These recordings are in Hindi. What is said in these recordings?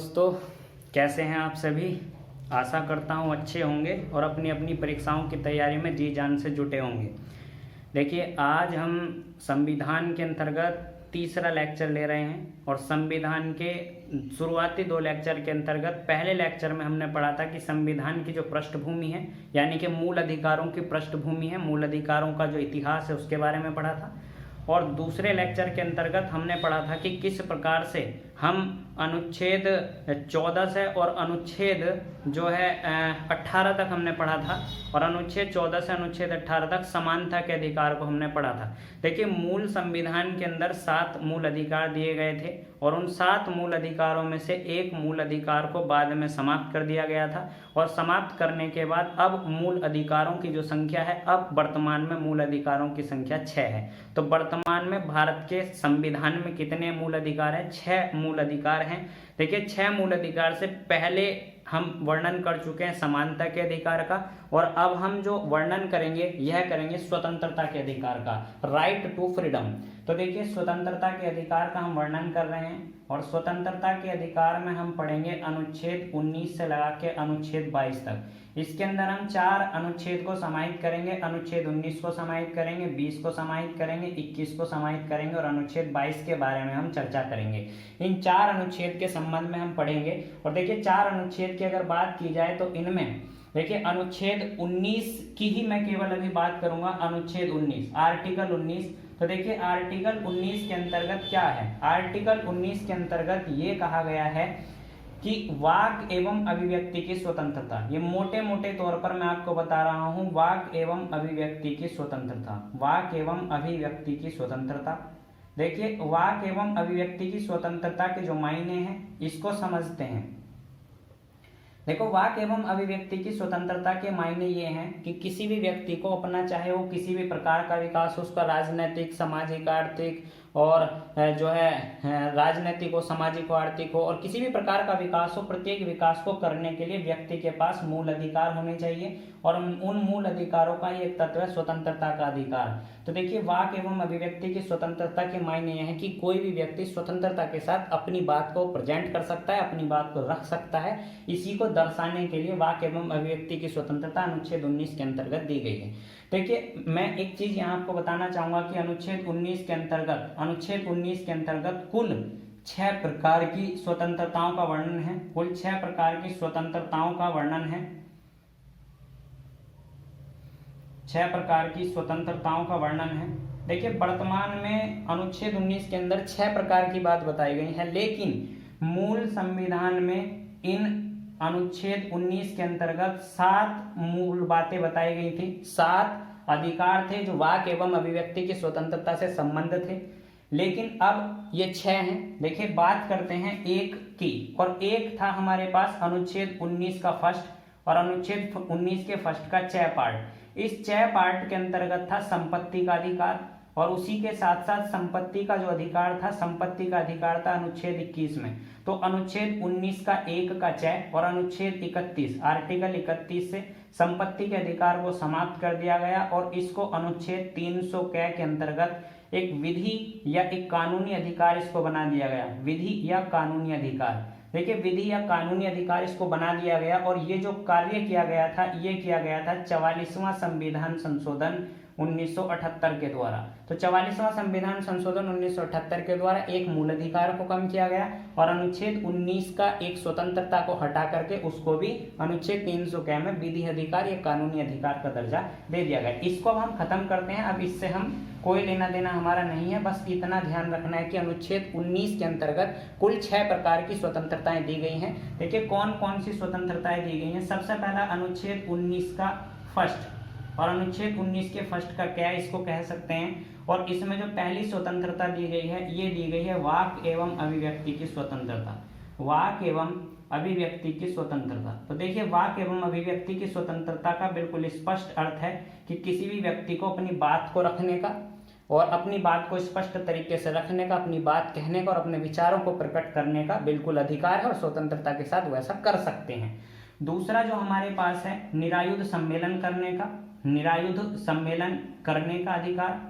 दोस्तों, कैसे हैं आप सभी। आशा करता हूँ अच्छे होंगे और अपनी अपनी परीक्षाओं की तैयारी में जी जान से जुटे होंगे। देखिए, आज हम संविधान के अंतर्गत तीसरा लेक्चर ले रहे हैं और संविधान के शुरुआती 2 लेक्चर के अंतर्गत पहले लेक्चर में हमने पढ़ा था कि संविधान की जो पृष्ठभूमि है, यानी कि मूल अधिकारों की पृष्ठभूमि है, मूल अधिकारों का जो इतिहास है उसके बारे में पढ़ा था। और दूसरे लेक्चर के अंतर्गत हमने पढ़ा था कि किस प्रकार से हम अनुच्छेद 14 से और अनुच्छेद जो है 18 तक हमने पढ़ा था, और अनुच्छेद 14 से अनुच्छेद 18 तक समानता के अधिकार को हमने पढ़ा था। देखिए, मूल संविधान के अंदर 7 मूल अधिकार दिए गए थे और उन 7 मूल अधिकारों में से एक मूल अधिकार को बाद में समाप्त कर दिया गया था, और समाप्त करने के बाद अब मूल अधिकारों की जो संख्या है, अब वर्तमान में मूल अधिकारों की संख्या 6 है। तो वर्तमान में भारत के संविधान में कितने मूल अधिकार हैं? 6 मूल अधिकार हैं। देखिए, 6 मूल अधिकार से पहले हम वर्णन कर चुके हैं समानता के अधिकार का, और अब हम जो वर्णन करेंगे यह करेंगे स्वतंत्रता के अधिकार का, राइट टू फ्रीडम। तो देखिए, स्वतंत्रता के अधिकार का हम वर्णन कर रहे हैं, और स्वतंत्रता के अधिकार में हम पढ़ेंगे अनुच्छेद 19 से लगा के अनुच्छेद 22 तक। इसके अंदर हम 4 अनुच्छेद को समाहित करेंगे। अनुच्छेद 19 को समाहित करेंगे, 20 को समाहित करेंगे, 21 को समाहित करेंगे, और अनुच्छेद 22 के बारे में हम चर्चा करेंगे। इन 4 अनुच्छेद के संबंध में हम पढ़ेंगे। और देखिए, 4 अनुच्छेद की अगर बात की जाए तो इनमें देखिए अनुच्छेद 19 की ही मैं केवल अभी बात करूंगा। अनुच्छेद 19, आर्टिकल 19। तो देखिए, आर्टिकल 19 के अंतर्गत क्या है? आर्टिकल 19 के अंतर्गत ये कहा गया है कि वाक एवं अभिव्यक्ति की स्वतंत्रता, ये मोटे मोटे तौर पर मैं आपको बता रहा हूं, वाक एवं अभिव्यक्ति की स्वतंत्रता, वाक एवं अभिव्यक्ति की स्वतंत्रता। देखिए, वाक एवं अभिव्यक्ति की स्वतंत्रता के जो मायने हैं इसको समझते हैं। देखो, वाक एवं अभिव्यक्ति की स्वतंत्रता के मायने ये हैं कि किसी भी व्यक्ति को अपना, चाहे वो किसी भी प्रकार का विकास, उसका राजनीतिक, सामाजिक, आर्थिक और जो है राजनीतिक हो, सामाजिक हो, आर्थिक हो, और किसी भी प्रकार का विकास हो, प्रत्येक विकास को करने के लिए व्यक्ति के पास मूल अधिकार होने चाहिए, और उन मूल अधिकारों का ही एक तत्व है स्वतंत्रता का अधिकार। तो देखिए, वाक एवं अभिव्यक्ति की स्वतंत्रता के मायने यह है कि कोई भी व्यक्ति स्वतंत्रता के साथ अपनी बात को प्रेजेंट कर सकता है, अपनी बात को रख सकता है। इसी को दर्शाने के लिए वाक एवं अभिव्यक्ति की स्वतंत्रता अनुच्छेद 19 के अंतर्गत दी गई है। देखिए, मैं एक चीज यहाँ आपको बताना चाहूंगा कि अनुच्छेद 19 के अंतर्गत कुल 6 प्रकार की स्वतंत्रताओं का वर्णन है। कुल 6 प्रकार की स्वतंत्रताओं का वर्णन है। 6 प्रकार की स्वतंत्रताओं का वर्णन है। देखिए, वर्तमान में अनुच्छेद 19 के अंदर 6 प्रकार की बात बताई गई है, लेकिन मूल संविधान में इन अनुच्छेद 19 के अंतर्गत 7 मूल बातें बताई गई थी। 7 अधिकार थे जो वाक एवं अभिव्यक्ति की स्वतंत्रता से संबंधित थे, लेकिन अब ये 6 हैं। देखिए, बात करते हैं एक की, और एक था हमारे पास अनुच्छेद 19 का फर्स्ट, और अनुच्छेद 19 के फर्स्ट का 6 पार्ट। इस 6 पार्ट के अंतर्गत था संपत्ति का अधिकार, और उसी के साथ साथ संपत्ति का जो अधिकार था, संपत्ति का अधिकार था अनुच्छेद 21 में। तो अनुच्छेद 19 का 1 का 6 और अनुच्छेद 31, आर्टिकल 31 से संपत्ति के अधिकार को समाप्त कर दिया गया, और इसको अनुच्छेद 300 के अंतर्गत एक विधि या एक कानूनी अधिकार इसको बना दिया गया। विधि या कानूनी अधिकार, देखिए, विधि या कानूनी अधिकार इसको बना दिया गया। और ये जो कार्य किया गया था, ये किया गया था 44वां संविधान संशोधन 1978 के द्वारा। तो 44वां संविधान संशोधन 1978 के द्वारा एक मूल अधिकार को कम किया गया, और अनुच्छेद 19 का एक स्वतंत्रता को हटा करके उसको भी अनुच्छेद 300 के में विधि अधिकार या कानूनी अधिकार का दर्जा दे दिया गया। इसको अब हम खत्म करते हैं। अब इससे हम कोई लेना देना हमारा नहीं है, बस इतना ध्यान रखना है कि अनुच्छेद 19 के अंतर्गत कुल 6 प्रकार की स्वतंत्रताएं दी गई हैं। देखिए, कौन कौन सी स्वतंत्रताएं दी गई हैं। सबसे पहला अनुच्छेद 19 का फर्स्ट, और अनुच्छेद 19 के फर्स्ट का क्या इसको कह सकते हैं, और इसमें जो पहली स्वतंत्रता दी गई है, ये दी गई है वाक एवं अभिव्यक्ति की स्वतंत्रता। वाक एवं अभिव्यक्ति की स्वतंत्रता। तो देखिए, वाक एवं अभिव्यक्ति की स्वतंत्रता का बिल्कुल स्पष्ट अर्थ है कि किसी भी व्यक्ति को अपनी बात को रखने का, और अपनी बात को स्पष्ट तरीके से रखने का, अपनी बात कहने का और अपने विचारों को प्रकट करने का बिल्कुल अधिकार है, और स्वतंत्रता के साथ वैसा कर सकते हैं। दूसरा जो हमारे पास है, निरायुध सम्मेलन करने का, निरायुध सम्मेलन करने का अधिकार,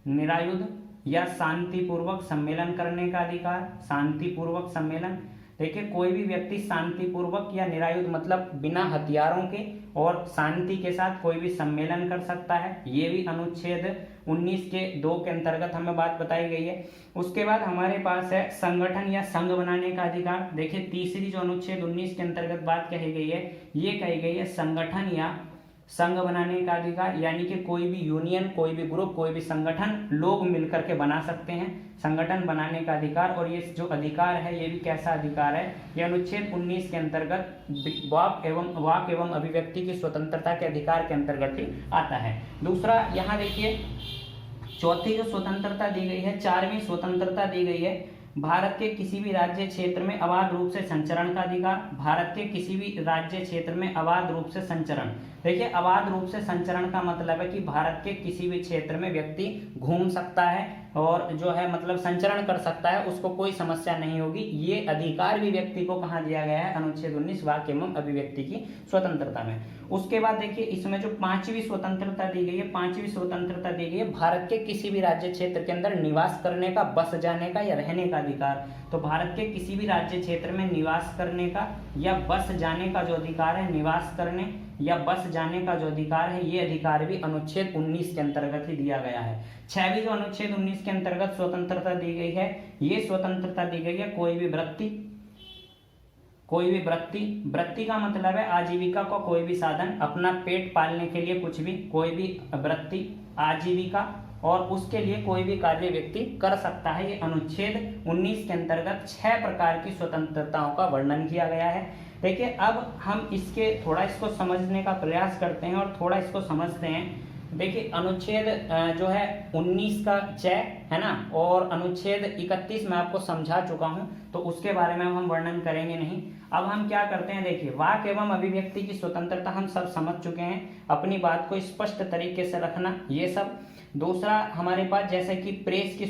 निरायुध या शांतिपूर्वक सम्मेलन करने का अधिकार, शांतिपूर्वक सम्मेलन। देखिए कोई भी व्यक्ति शांतिपूर्वक या निरायुध मतलब बिना हथियारों के और शांति के साथ कोई भी सम्मेलन कर सकता है, ये भी अनुच्छेद 19 के 2 के अंतर्गत हमें बात बताई गई है। उसके बाद हमारे पास है संगठन या संघ बनाने का अधिकार। देखिए तीसरी जो अनुच्छेद 19 के अंतर्गत बात कही गई है, ये कही गई है संगठन या संघ बनाने का अधिकार, यानी कि कोई भी यूनियन, कोई भी ग्रुप, कोई भी संगठन लोग मिलकर के बना सकते हैं संगठन बनाने का अधिकार। और ये जो अधिकार है ये भी कैसा अधिकार है, ये अनुच्छेद 19 के अंतर्गत वाक एवं अभिव्यक्ति की स्वतंत्रता के अधिकार के अंतर्गत ही आता है। दूसरा यहाँ देखिए चौथी जो स्वतंत्रता दी गई है, 4वीं स्वतंत्रता दी गई है, भारत के किसी भी राज्य क्षेत्र में अबाध रूप से संचरण का अधिकार। भारत के किसी भी राज्य क्षेत्र में अबाध रूप से संचरण, देखिए अबाध रूप से संचरण का मतलब है कि भारत के किसी भी क्षेत्र में व्यक्ति घूम सकता है और जो है मतलब संचरण कर सकता है, उसको कोई समस्या नहीं होगी। ये अधिकार भी व्यक्ति को कहाँ दिया गया है, अनुच्छेद 19 वाक एवं अभिव्यक्ति की स्वतंत्रता में। उसके बाद देखिए इसमें जो 5वीं स्वतंत्रता दी गई है, 5वीं स्वतंत्रता दी गई है भारत के किसी भी राज्य क्षेत्र के अंदर निवास करने का, बस जाने का या रहने का अधिकार। तो भारत के किसी भी राज्य क्षेत्र में निवास करने का या बस जाने का जो अधिकार है, निवास करने या बस जाने का जो अधिकार है, ये अधिकार भी अनुच्छेद 19 के अंतर्गत ही दिया गया है। 6वीं जो अनुच्छेद 19 के अंतर्गत स्वतंत्रता दी गई है, ये स्वतंत्रता दी गई है कोई भी वृत्ति का मतलब है आजीविका का कोई भी साधन, अपना पेट पालने के लिए कुछ भी, कोई भी वृत्ति, आजीविका और उसके लिए कोई भी कार्य व्यक्ति कर सकता है। ये अनुच्छेद 19 के अंतर्गत 6 प्रकार की स्वतंत्रताओं का वर्णन किया गया है। देखिए अब हम थोड़ा इसको समझने का प्रयास करते हैं और थोड़ा इसको समझते हैं। देखिए अनुच्छेद जो है 19 का 6 है ना, और अनुच्छेद 31 मैं आपको समझा चुका हूं, तो उसके बारे में हम वर्णन करेंगे नहीं। अब हम क्या करते हैं, देखिए वाक एवं अभिव्यक्ति की स्वतंत्रता हम सब समझ चुके हैं, अपनी बात को स्पष्ट तरीके से रखना ये सब। दूसरा हमारे पास जैसे कि प्रेस की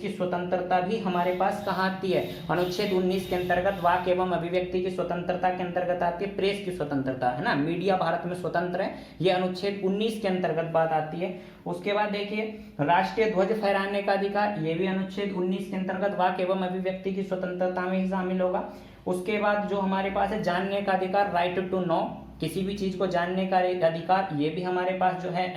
स्वतंत्रता भी हमारे पास कहाँ आती है, अनुच्छेद 19 के अंतर्गत वाक एवं अभिव्यक्ति की स्वतंत्रता के अंतर्गत आती है प्रेस की स्वतंत्रता, है ना। मीडिया भारत में स्वतंत्र है, ये अनुच्छेद 19 के अंतर्गत बात आती है। उसके बाद देखिए राष्ट्रीय ध्वज फहराने का अधिकार, ये भी अनुच्छेद 19 के अंतर्गत वाक एवं अभिव्यक्ति की स्वतंत्रता में ही शामिल होगा। उसके बाद जो हमारे पास है जानने का अधिकार, राइट टू नो, किसी भी चीज को जानने का अधिकार, ये भी हमारे पास जो है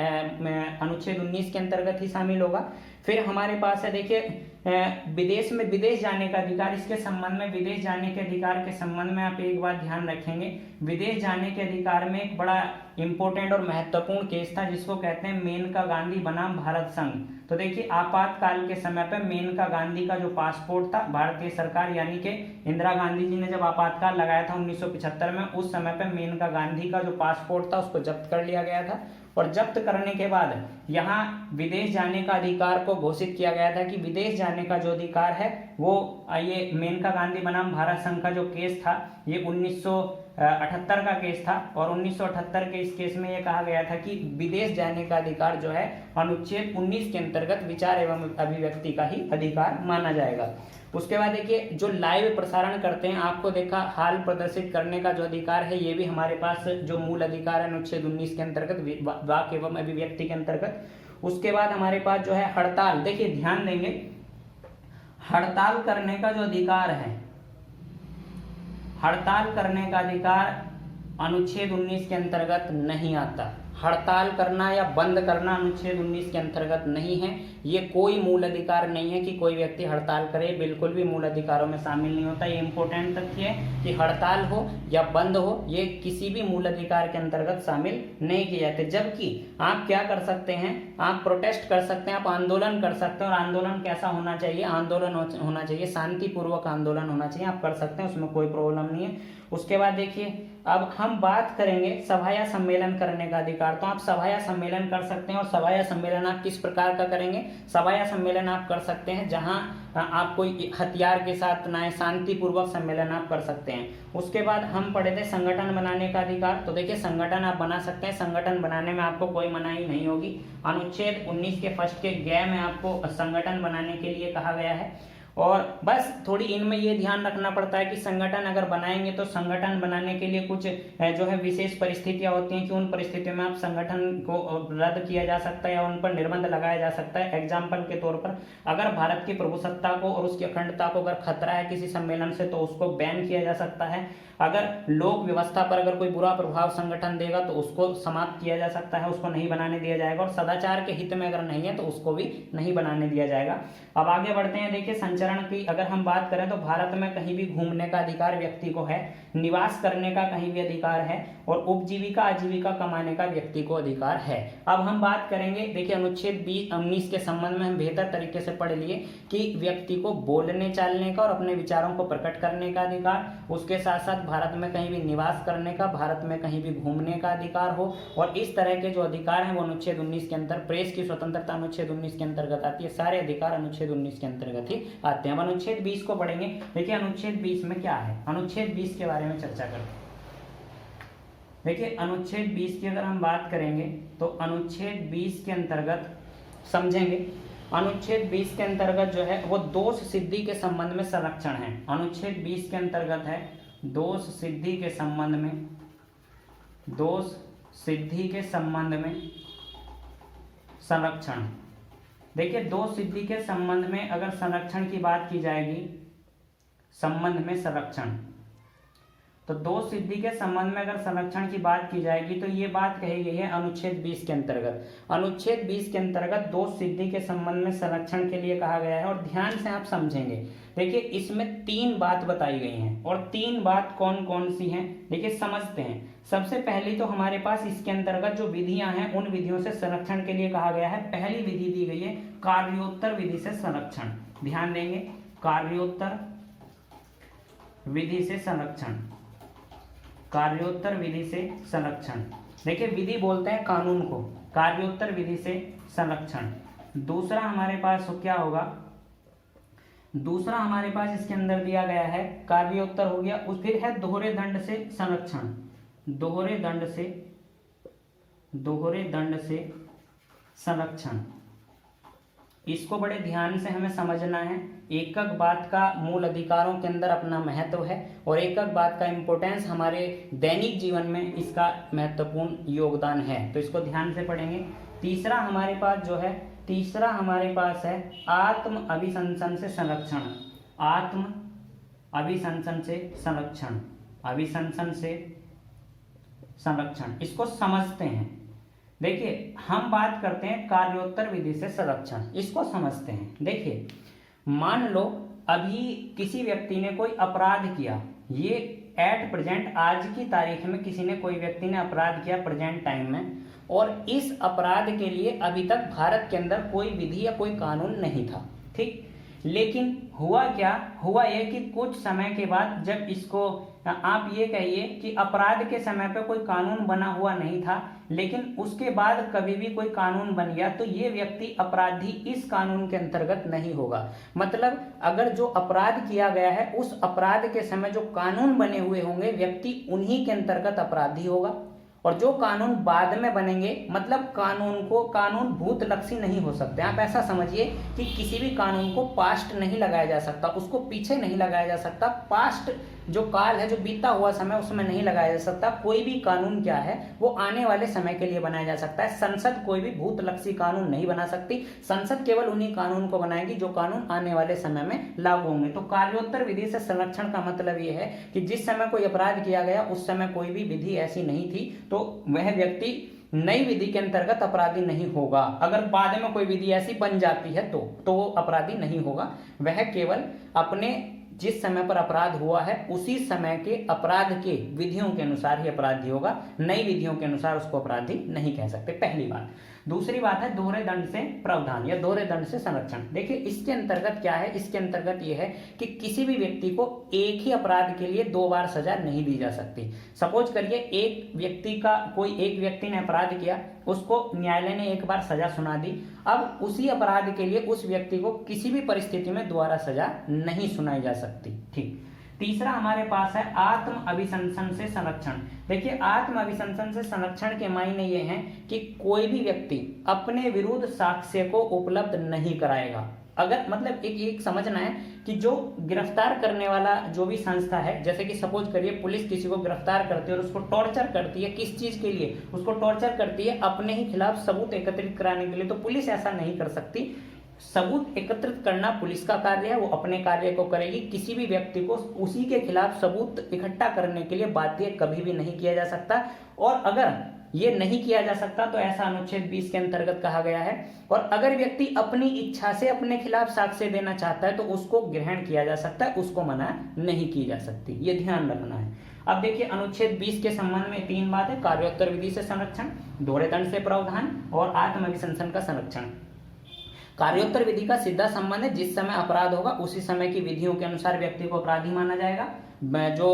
अनुच्छेद 19 के अंतर्गत ही शामिल होगा। फिर हमारे पास है देखिए विदेश जाने का अधिकार, इसके संबंध में विदेश जाने के अधिकार के संबंध में आप एक बात ध्यान रखेंगे, विदेश जाने के अधिकार में एक बड़ा इंपॉर्टेंट और महत्वपूर्ण केस था जिसको कहते हैं मेनका गांधी बनाम भारत संघ। तो देखिए आपातकाल के समय पे मेनका गांधी का जो पासपोर्ट था, भारतीय सरकार यानी कि इंदिरा गांधी जी ने जब आपातकाल लगाया था 1975 में, उस समय पे मेनका गांधी का जो पासपोर्ट था उसको जब्त कर लिया गया था। और जब्त करने के बाद यहाँ विदेश जाने का अधिकार को घोषित किया गया था कि विदेश जाने का जो अधिकार है वो ये मेनका गांधी बनाम भारत संघ का जो केस था ये 1978 का केस था। और 1978 के इस केस में ये कहा गया था कि विदेश जाने का अधिकार जो है अनुच्छेद 19 के अंतर्गत विचार एवं अभिव्यक्ति का ही अधिकार माना जाएगा। उसके बाद देखिए जो लाइव प्रसारण करते हैं, आपको देखा हाल प्रदर्शित करने का जो अधिकार है ये भी हमारे पास जो मूल अधिकार है अनुच्छेद 19 के अंतर्गत वाक एवं अभिव्यक्ति के अंतर्गत। उसके बाद हमारे पास जो है हड़ताल, देखिए ध्यान देंगे हड़ताल करने का जो अधिकार है, हड़ताल करने का अधिकार अनुच्छेद 19 के अंतर्गत नहीं आता। हड़ताल करना या बंद करना अनुच्छेद 19 के अंतर्गत नहीं है, ये कोई मूल अधिकार नहीं है कि कोई व्यक्ति हड़ताल करे, बिल्कुल भी मूल अधिकारों में शामिल नहीं होता। ये इंपॉर्टेंट तथ्य है कि हड़ताल हो या बंद हो ये किसी भी मूल अधिकार के अंतर्गत शामिल नहीं किए जाते। जबकि आप क्या कर सकते हैं, आप प्रोटेस्ट कर सकते हैं, आप आंदोलन कर सकते हैं। और आंदोलन कैसा होना चाहिए, आंदोलन होना चाहिए शांतिपूर्वक आंदोलन होना चाहिए, आप कर सकते हैं, उसमें कोई प्रॉब्लम नहीं है। उसके बाद देखिए अब हम बात करेंगे सभा या सम्मेलन करने का अधिकार। तो आप सभा या सम्मेलन कर सकते हैं, और सभा या सम्मेलन आप किस प्रकार का करेंगे, सभा या सम्मेलन आप कर सकते हैं जहां आप कोई हथियार के साथ ना, शांतिपूर्वक सम्मेलन आप कर सकते हैं। उसके बाद हम पढ़े थे संगठन बनाने का अधिकार। तो देखिए संगठन आप बना सकते हैं, संगठन बनाने में आपको कोई मनाही नहीं होगी। अनुच्छेद 19 के फर्स्ट के ग में आपको संगठन बनाने के लिए कहा गया है। और बस थोड़ी इनमें ये ध्यान रखना पड़ता है कि संगठन अगर बनाएंगे तो संगठन बनाने के लिए कुछ जो है विशेष परिस्थितियां होती हैं कि उन परिस्थितियों में आप संगठन को रद्द किया जा सकता है या उन पर निर्बंध लगाया जा सकता है। एग्जाम्पल के तौर पर अगर भारत की प्रभुसत्ता को और उसकी अखंडता को अगर खतरा है किसी सम्मेलन से तो उसको बैन किया जा सकता है। अगर लोक व्यवस्था पर अगर कोई बुरा प्रभाव संगठन देगा तो उसको समाप्त किया जा सकता है, उसको नहीं बनाने दिया जाएगा। और सदाचार के हित में अगर नहीं है तो उसको भी नहीं बनाने दिया जाएगा। अब आगे बढ़ते हैं। देखिए संचरण की अगर हम बात करें तो भारत में कहीं भी घूमने का अधिकार व्यक्ति को है, निवास करने का कहीं भी अधिकार है और उपजीविका आजीविका कमाने का व्यक्ति को अधिकार है। अब हम बात करेंगे, देखिए अनुच्छेद 19 के संबंध में हम बेहतर तरीके से पढ़ लिए कि व्यक्ति को बोलने चालने का और अपने विचारों को प्रकट करने का अधिकार, उसके साथ साथ भारत में कहीं भी निवास करने का, भारत में कहीं भी घूमने का अधिकार हो। और इस तरह के जो अधिकार हैं वो अनुच्छेद 19 के अंतर, प्रेस की स्वतंत्रता अनुच्छेद 19 के अंतर्गत आती है। सारे अधिकार अनुच्छेद 19 के अंतर्गत ही आते हैं। अब अनुच्छेद 20 को पढ़ेंगे। देखिए अनुच्छेद 20 में क्या है, अनुच्छेद 20 के बारे में चर्चा करते हैं। देखिए अनुच्छेद 20 की अगर हम बात करेंगे तो अनुच्छेद 20 के अंतर्गत समझेंगे। अनुच्छेद 20 के अंतर्गत जो है वो दोष सिद्धि के संबंध में संरक्षण है। अनुच्छेद 20 के अंतर्गत है दोष सिद्धि के संबंध में, दोष सिद्धि के संबंध में संरक्षण। देखिए दोष सिद्धि के संबंध में अगर संरक्षण की बात की जाएगी, संबंध में संरक्षण, तो दोष सिद्धि के संबंध में अगर संरक्षण की बात की जाएगी तो ये बात कही गई है अनुच्छेद 20 के अंतर्गत। अनुच्छेद 20 के अंतर्गत दोष सिद्धि के संबंध में संरक्षण के लिए कहा गया है। और ध्यान से आप समझेंगे, देखिए इसमें 3 बात बताई गई हैं और 3 बात कौन कौन सी हैं देखिए समझते हैं। सबसे पहली तो हमारे पास इसके अंतर्गत जो विधियां हैं उन विधियों से संरक्षण के लिए कहा गया है। पहली विधि दी गई है कार्योत्तर विधि से संरक्षण। ध्यान देंगे, कार्योत्तर विधि से संरक्षण, कार्योत्तर विधि से संरक्षण। देखिए विधि बोलते हैं कानून को, कार्योत्तर विधि से संरक्षण। दूसरा हमारे पास क्या होगा, दूसरा हमारे पास इसके अंदर दिया गया है कार्योत्तर हो गया, उस फिर है दोहरे दंड से संरक्षण, दोहरे दंड से संरक्षण। इसको बड़े ध्यान से हमें समझना है। एकक बात का मूल अधिकारों के अंदर अपना महत्व है और एकक बात का इंपॉर्टेंस हमारे दैनिक जीवन में इसका महत्वपूर्ण योगदान है, तो इसको ध्यान से पढ़ेंगे। तीसरा हमारे पास जो है, तीसरा हमारे पास है आत्म अभिशंसन से संरक्षण, आत्म अभिशंसन से संरक्षण, अभिशंसन से संरक्षण। इसको समझते हैं। देखिए हम बात करते हैं कार्योत्तर विधि से संरक्षण, इसको समझते हैं। देखिए मान लो अभी किसी व्यक्ति ने कोई अपराध किया, ये एट प्रेजेंट आज की तारीख में किसी ने, कोई व्यक्ति ने अपराध किया प्रेजेंट टाइम में, और इस अपराध के लिए अभी तक भारत के अंदर कोई विधि या कोई कानून नहीं था, ठीक। लेकिन हुआ क्या, हुआ यह कि कुछ समय के बाद जब इसको, आप ये कहिए कि अपराध के समय पे कोई कानून बना हुआ नहीं था, लेकिन उसके बाद कभी भी कोई कानून बन गया तो ये व्यक्ति अपराधी इस कानून के अंतर्गत नहीं होगा। मतलब अगर जो अपराध किया गया है उस अपराध के समय जो कानून बने हुए होंगे व्यक्ति उन्हीं के अंतर्गत अपराधी होगा, और जो कानून बाद में बनेंगे, मतलब कानून भूतलक्षी नहीं हो सकते। आप ऐसा समझिए कि किसी भी कानून को पास्ट नहीं लगाया जा सकता, उसको पीछे नहीं लगाया जा सकता, पास्ट जो काल है, जो बीता हुआ समय, उसमें नहीं लगाया जा सकता। कोई भी कानून क्या है वो आने वाले समय के लिए बनाया जा सकता है। संसद कोई भी भूतलक्षी कानून नहीं बना सकती, संसद केवल उन्हीं कानून को बनाएगी जो कानून आने वाले समय में लागू होंगे। तो कार्योत्तर विधि से संरक्षण का मतलब ये है कि जिस समय कोई अपराध किया गया उस समय कोई भी विधि ऐसी नहीं थी, तो वह व्यक्ति नई विधि के अंतर्गत अपराधी नहीं होगा। अगर बाद में कोई विधि ऐसी बन जाती है तो वो अपराधी नहीं होगा, वह केवल अपने जिस समय पर अपराध हुआ है उसी समय के अपराध के विधियों के अनुसार ही अपराधी होगा, नई विधियों के अनुसार उसको अपराधी नहीं कह सकते, पहली बात। दूसरी बात है दोहरे दंड से प्रावधान या दोहरे दंड से संरक्षण। देखिए इसके अंतर्गत क्या है, इसके अंतर्गत यह है कि किसी भी व्यक्ति को एक ही अपराध के लिए 2 बार सजा नहीं दी जा सकती। सपोज करिए एक व्यक्ति ने अपराध किया, उसको न्यायालय ने एक बार सजा सुना दी, अब उसी अपराध के लिए उस व्यक्ति को किसी भी परिस्थिति में दोबारा सजा नहीं सुनाई जा सकती, ठीक। तीसरा हमारे पास है आत्म अभिशंसन से संरक्षण। देखिए आत्म अभिशंसन से संरक्षण के मायने ये हैं कि कोई भी व्यक्ति अपने विरुद्ध साक्ष्य को उपलब्ध नहीं कराएगा। अगर मतलब एक समझना है कि जो गिरफ्तार करने वाला जो भी संस्था है, जैसे कि सपोज करिए पुलिस किसी को गिरफ्तार करती है और उसको टॉर्चर करती है, किस चीज के लिए उसको टॉर्चर करती है? अपने ही खिलाफ सबूत एकत्रित कराने के लिए। तो पुलिस ऐसा नहीं कर सकती। सबूत एकत्रित करना पुलिस का कार्य है, वो अपने कार्य को करेगी। किसी भी व्यक्ति को उसी के खिलाफ सबूत इकट्ठा करने के लिए बाध्य कभी भी नहीं किया जा सकता। और अगर ये नहीं किया जा सकता तो ऐसा अनुच्छेद 20 के अंतर्गत कहा गया है। और अगर व्यक्ति अपनी इच्छा से अपने खिलाफ साक्ष्य देना चाहता है तो उसको ग्रहण किया जा सकता है, उसको मना नहीं की जा सकती। ये ध्यान रखना है। अब देखिए अनुच्छेद 20 के संबंध में 3 बात है: कार्योत्तर विधि से संरक्षण, दोहरे दंड से प्रावधान और आत्म अभिशंसन का संरक्षण। कार्योत्तर विधि का सीधा संबंध है, जिस समय अपराध होगा उसी समय की विधियों के अनुसार व्यक्ति को अपराधी माना जाएगा। जो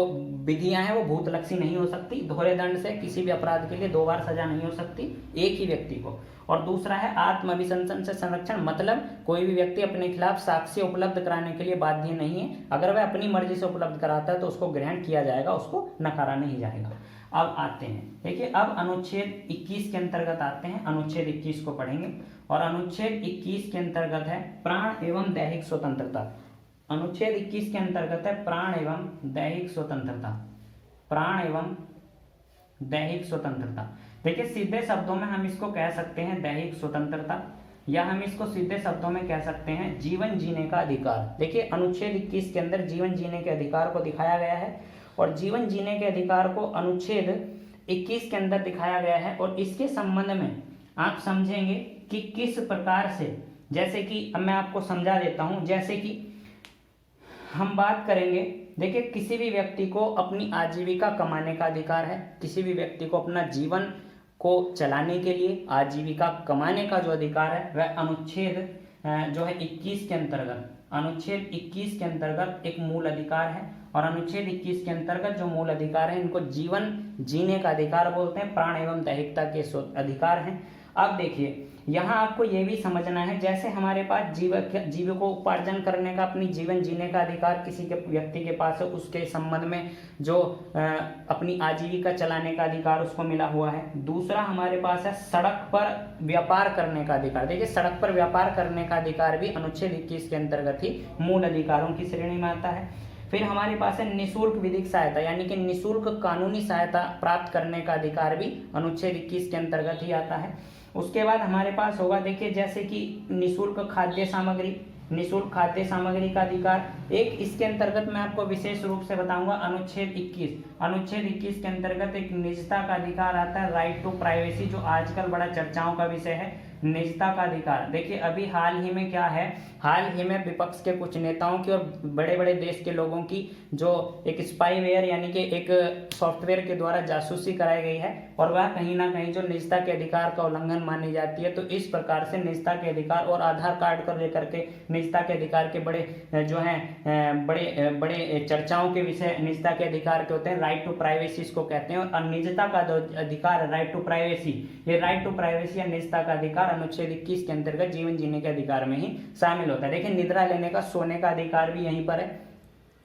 विधियां हैं वो भूतलक्षी नहीं हो सकती। दोहरे दंड से किसी भी अपराध के लिए 2 बार सजा नहीं हो सकती एक ही व्यक्ति को। और दूसरा है आत्म अभिशंसन से संरक्षण, मतलब कोई भी व्यक्ति अपने खिलाफ साक्ष्य उपलब्ध कराने के लिए बाध्य नहीं है। अगर वह अपनी मर्जी से उपलब्ध कराता है तो उसको ग्रहण किया जाएगा, उसको नकारा नहीं जाएगा। अब आते हैं, देखिए अब अनुच्छेद 21 के अंतर्गत आते हैं। अनुच्छेद 21 को पढ़ेंगे और अनुच्छेद 21 के अंतर्गत है प्राण एवं दैहिक स्वतंत्रता। अनुच्छेद 21 के अंतर्गत है प्राण एवं दैहिक स्वतंत्रता। प्राण एवं दैहिक स्वतंत्रता। देखिए सीधे शब्दों में हम इसको कह सकते हैं दैहिक स्वतंत्रता, या हम इसको सीधे शब्दों में कह सकते हैं जीवन जीने का अधिकार। देखिए अनुच्छेद 21 के अंदर जीवन जीने के अधिकार को दिखाया गया है और जीवन जीने के अधिकार को अनुच्छेद 21 के अंदर दिखाया गया है। और इसके संबंध में आप समझेंगे कि किस प्रकार से, जैसे कि अब मैं आपको समझा देता हूं। जैसे कि हम बात करेंगे, देखिए किसी भी व्यक्ति को अपनी आजीविका कमाने का अधिकार है। किसी भी व्यक्ति को अपना जीवन को चलाने के लिए आजीविका कमाने का जो अधिकार है वह अनुच्छेद जो है 21 के अंतर्गत, अनुच्छेद 21 के अंतर्गत एक मूल अधिकार है। और अनुच्छेद 21 के अंतर्गत जो मूल अधिकार है इनको जीवन जीने का अधिकार बोलते हैं, प्राण एवं दैहिकता के अधिकार हैं। अब देखिए यहाँ आपको ये भी समझना है, जैसे हमारे पास जीविकोपार्जन करने का, अपनी जीवन जीने का अधिकार किसी के व्यक्ति के पास है, उसके संबंध में जो अपनी आजीविका चलाने का अधिकार उसको मिला हुआ है। दूसरा हमारे पास है सड़क पर व्यापार करने का अधिकार। देखिए सड़क पर व्यापार करने का अधिकार भी अनुच्छेद 21 के अंतर्गत ही मूल अधिकारों की श्रेणी में आता है। फिर हमारे पास है निःशुल्क विधिक सहायता, यानी कि निःशुल्क कानूनी सहायता प्राप्त करने का अधिकार भी अनुच्छेद 21 के अंतर्गत ही आता है। उसके बाद हमारे पास होगा, देखिए जैसे कि निःशुल्क खाद्य सामग्री, निःशुल्क खाद्य सामग्री का अधिकार। एक इसके अंतर्गत मैं आपको विशेष रूप से बताऊंगा अनुच्छेद 21। अनुच्छेद 21 के अंतर्गत एक निजता का अधिकार आता है, राइट टू प्राइवेसी, जो आजकल बड़ा चर्चाओं का विषय है, निजता का अधिकार। देखिए अभी हाल ही में क्या है, हाल ही में विपक्ष के कुछ नेताओं की और बड़े बड़े देश के लोगों की जो एक स्पाईवेयर यानी कि एक सॉफ्टवेयर के द्वारा जासूसी कराई गई है और वह कहीं ना कहीं जो निजता के अधिकार का उल्लंघन मानी जाती है। तो इस प्रकार से निजता के अधिकार और आधार कार्ड को लेकर के निजता के अधिकार के बड़े जो हैं बड़े चर्चाओं के विषय निजता के अधिकार के होते हैं। राइट टू प्राइवेसी इसको कहते हैं। और निजता का जो अधिकार है राइट टू प्राइवेसी, ये राइट टू प्राइवेसी या निजता का अधिकार अनुच्छेद 21 के अंतर्गत जीवन जीने के अधिकार में ही शामिल होता है। देखिए निद्रा लेने का, सोने का अधिकार भी यहीं पर है।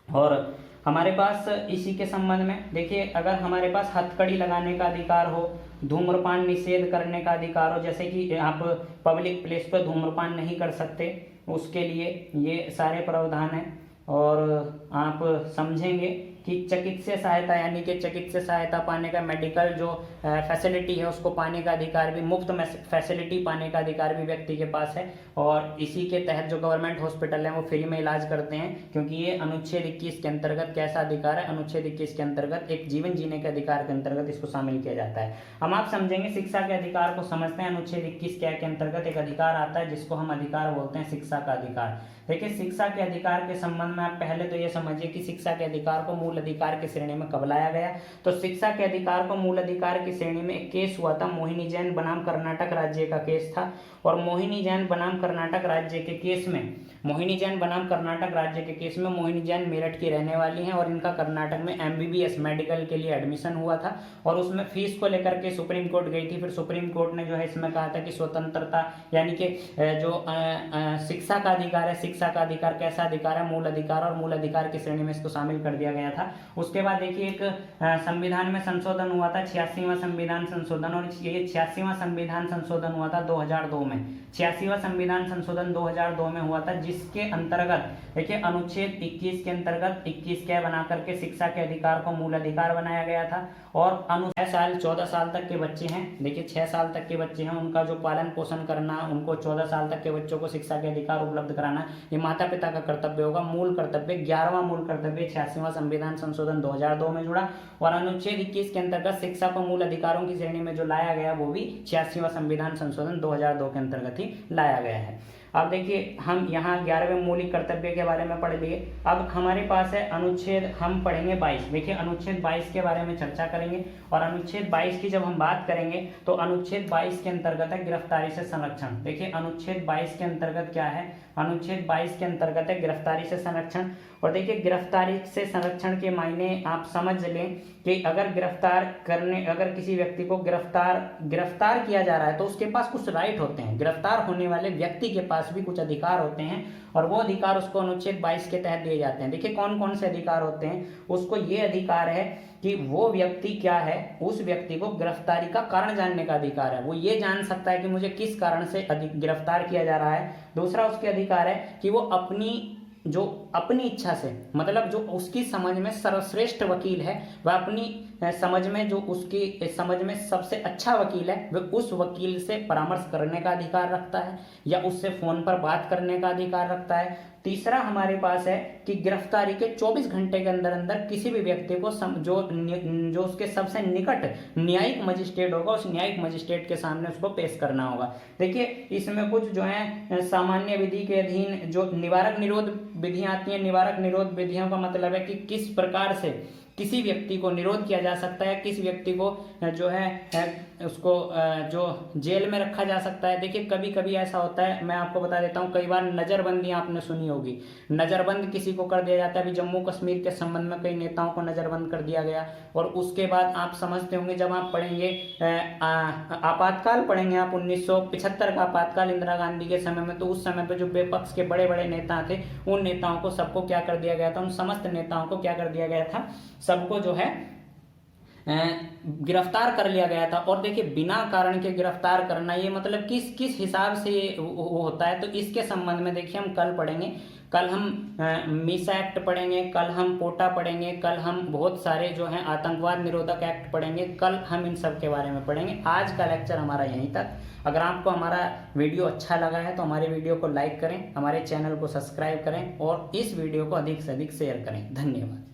और हमारे पास इसी के संबंध में देखिए अगर हमारे पास हथकड़ी लगाने का अधिकार हो, धूम्रपान निषेध करने का अधिकार हो, जैसे कि आप पब्लिक प्लेस पर धूम्रपान नहीं कर सकते, उसके लिए ये सारे प्रावधान हैं। और आप समझेंगे कि चिकित्सीय सहायता यानी कि चिकित्सीय सहायता पाने का, मेडिकल जो फैसिलिटी है उसको पाने का अधिकार भी, मुफ्त में फैसिलिटी पाने का अधिकार भी व्यक्ति के पास है। और इसी के तहत जो गवर्नमेंट हॉस्पिटल हैं वो फ्री में इलाज करते हैं, क्योंकि ये अनुच्छेद 21 के अंतर्गत कैसा अधिकार है, अनुच्छेद 21 के अंतर्गत एक जीवन जीने के अधिकार के अंतर्गत इसको शामिल किया जाता है। हम आप समझेंगे शिक्षा के अधिकार को समझते हैं। अनुच्छेद 21 के अंतर्गत एक अधिकार आता है जिसको हम अधिकार बोलते हैं शिक्षा का अधिकार। देखिए शिक्षा के अधिकार के संबंध में आप पहले तो ये समझिए कि शिक्षा के अधिकार को मूल मूल अधिकार की श्रेणी में कब लाया गया? तो शिक्षा के अधिकार को मूल अधिकार की श्रेणी में एक केस हुआ था, मोहिनी जैन बनाम कर्नाटक राज्य का केस था। और मोहिनी जैन बनाम कर्नाटक राज्य के केस में, मोहिनी जैन बनाम कर्नाटक राज्य के केस में मोहिनी जैन मेरठ की रहने वाली हैं और इनका कर्नाटक में MBBS मेडिकल के लिए एडमिशन हुआ था और उसमें फीस को लेकर के सुप्रीम कोर्ट गई थी। फिर सुप्रीम कोर्ट ने जो है इसमें कहा था कि स्वतंत्रता यानी कि जो शिक्षा का अधिकार है, शिक्षा का अधिकार कैसा अधिकार है? मूल अधिकार, और मूल अधिकार की श्रेणी में इसको शामिल कर दिया गया था। उसके बाद देखिए एक संविधान में संशोधन हुआ था, 86वां संविधान संशोधन, और ये 86वां संविधान संशोधन हुआ था 2002 में। 86वां संविधान संशोधन 2002 में हुआ था, जिसके अंतर्गत देखिए अनुच्छेद 21 के अंतर्गत 21 क्या बना करके शिक्षा के अधिकार को मूल अधिकार बनाया गया था। और 6 साल 14 साल तक के बच्चे हैं, देखिए 6 साल तक के बच्चे हैं, उनका जो पालन पोषण करना, उनको 14 साल तक के बच्चों को शिक्षा के अधिकार उपलब्ध कराना, ये माता पिता का कर्तव्य होगा। मूल कर्तव्य 11वां मूल कर्तव्य 86वां संविधान संशोधन 2002 में जुड़ा। और अनुच्छेद 21 के अंतर्गत शिक्षा को मूल अधिकारों की श्रेणी में जो लाया गया वो भी 86वां संविधान संशोधन 2002 के अंतर्गत ही लाया गया है। अब देखिए हम यहाँ 11वें मौलिक कर्तव्य के बारे में पढ़ लिए। अब हमारे पास है अनुच्छेद, हम पढ़ेंगे 22। देखिए अनुच्छेद 22 के बारे में चर्चा करेंगे। और अनुच्छेद 22 की जब हम बात करेंगे तो अनुच्छेद 22 के अंतर्गत है गिरफ्तारी से संरक्षण। देखिए अनुच्छेद 22 के अंतर्गत क्या है? अनुच्छेद 22 के अंतर्गत है गिरफ्तारी से संरक्षण। और देखिए गिरफ्तारी से संरक्षण के मायने आप समझ लें कि अगर अगर किसी व्यक्ति को गिरफ्तार किया जा रहा है तो उसके पास कुछ राइट होते हैं, गिरफ्तार होने वाले व्यक्ति के पास भी कुछ अधिकार होते हैं और वो अधिकार उसको अनुच्छेद 22 के तहत दिए जाते हैं। देखिए कौन कौन से अधिकार होते हैं? उसको ये अधिकार है कि वो व्यक्ति क्या है, उस व्यक्ति को गिरफ्तारी का कारण जानने का अधिकार है, वो ये जान सकता है कि मुझे किस कारण से गिरफ्तार किया जा रहा है। दूसरा उसके अधिकार है कि वो अपनी इच्छा से, मतलब जो उसकी समझ में सर्वश्रेष्ठ वकील है, वह अपनी समझ में जो उसकी समझ में सबसे अच्छा वकील है, वह उस वकील से परामर्श करने का अधिकार रखता है या उससे फोन पर बात करने का अधिकार रखता है। तीसरा हमारे पास है कि गिरफ्तारी के 24 घंटे के अंदर अंदर किसी भी व्यक्ति को जो उसके सबसे निकट न्यायिक मजिस्ट्रेट होगा, उस न्यायिक मजिस्ट्रेट के सामने उसको पेश करना होगा। देखिए इसमें कुछ जो है सामान्य विधि के अधीन जो निवारक निरोध विधियां आती हैं। निवारक निरोध विधियों का मतलब है कि किस प्रकार से किसी व्यक्ति को निरोध किया जा सकता है, किस व्यक्ति को जो है उसको जो जेल में रखा जा सकता है। देखिए कभी कभी ऐसा होता है, मैं आपको बता देता हूँ, कई बार नज़रबंदी आपने सुनी होगी, नज़रबंद किसी को कर दिया जाता है। अभी जम्मू कश्मीर के संबंध में कई नेताओं को नज़रबंद कर दिया गया। और उसके बाद आप समझते होंगे जब आप पढ़ेंगे आपातकाल पढ़ेंगे आप 1975 का आपातकाल इंदिरा गांधी के समय में, तो उस समय पर जो विपक्ष के बड़े बड़े नेता थे उन नेताओं को सबको क्या कर दिया गया था, उन समस्त नेताओं को क्या कर दिया गया था, सबको जो है गिरफ्तार कर लिया गया था। और देखिए बिना कारण के गिरफ्तार करना, ये मतलब किस किस हिसाब से वो होता है, तो इसके संबंध में देखिए हम कल पढ़ेंगे। कल हम मीसा एक्ट पढ़ेंगे, कल हम पोटा पढ़ेंगे, कल हम बहुत सारे जो हैं आतंकवाद निरोधक एक्ट पढ़ेंगे, कल हम इन सब के बारे में पढ़ेंगे। आज का लेक्चर हमारा यहीं तक। अगर आपको हमारा वीडियो अच्छा लगा है तो हमारे वीडियो को लाइक करें, हमारे चैनल को सब्सक्राइब करें और इस वीडियो को अधिक से अधिक शेयर करें। धन्यवाद।